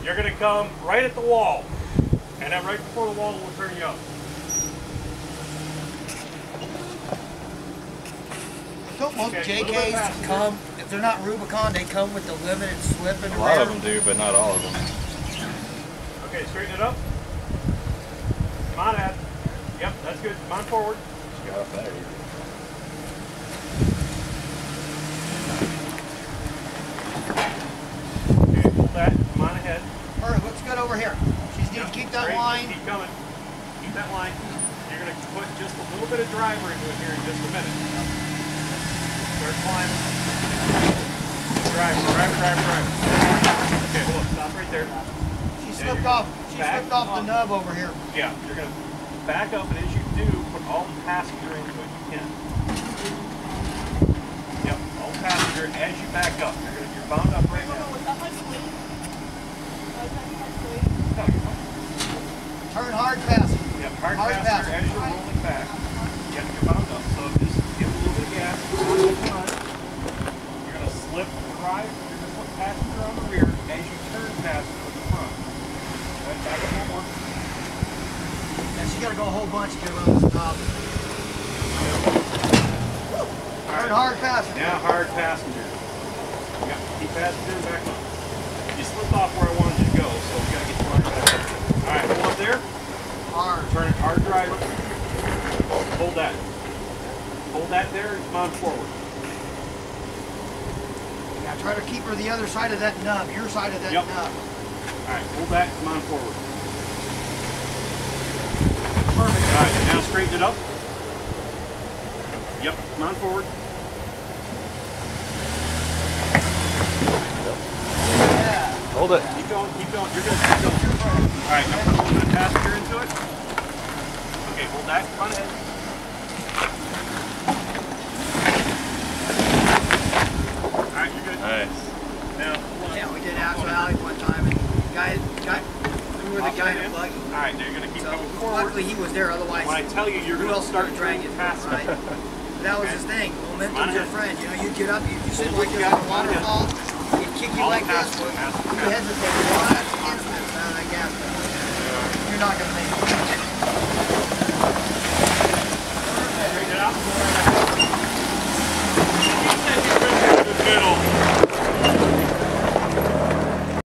You're going to come right at the wall. And then right before the wall, we'll turn you up. Don't most JKs come, if they're not Rubicon, they come with the limited slip and a lot of them do, but not all of them. Okay, straighten it up. Come on, Ad. Yep, that's good. Come on forward. Just got off that here. Okay, hold that. Come on ahead. All right, looks good over here. She's need to keep that line. Keep coming. Keep that line. You're going to put just a little bit of driver into it here in just a minute. Start climbing. Drive. Okay, hold on. Stop right there. She slipped off. She slipped off the nub over here. Yeah, you're going to back up, and as you do, put all the passenger into it you can. Yep, all the passenger as you back up. You're bound up right now. No, you're fine. Turn hard passenger. Yep, hard passenger as you're rolling back. Yep, you're bound up, so just give a little bit of gas. You're going to slip drive. You're going to put passenger on the rear as you turn passenger to the front. Go ahead, back up one more. Yeah, she got to go a whole bunch to get around the top. Turn hard passenger. Now hard passenger. Yep, keep passenger back up. You slipped off where I wanted you to go, so we got to get you right back up. Alright, hold up there. Hard. Turn it hard driver. Hold that. Hold that there and come on forward. Yeah, try to keep her the other side of that nub, your side of that nub. Alright, hold that, come on forward. Perfect. Alright, now straighten it up. Yep, come on forward. Yeah. Hold it. Keep going, keep going. You're good, keep going. Alright, now put a little bit of passenger into it. Okay, hold that, come on ahead. Alright, you're good. Nice. Now, Yeah, we did Apple Valley one time, and we were the guy in the buggy. Alright, now you're going to keep So going forward. luckily he was there, otherwise When I tell you, you're going to start dragging past right? That was his thing. Momentum's your friend. You know, you'd get up, you'd sit like this on a waterfall, he'd kick you like this. You hesitate. Well, that's against this. I guess. You're not going to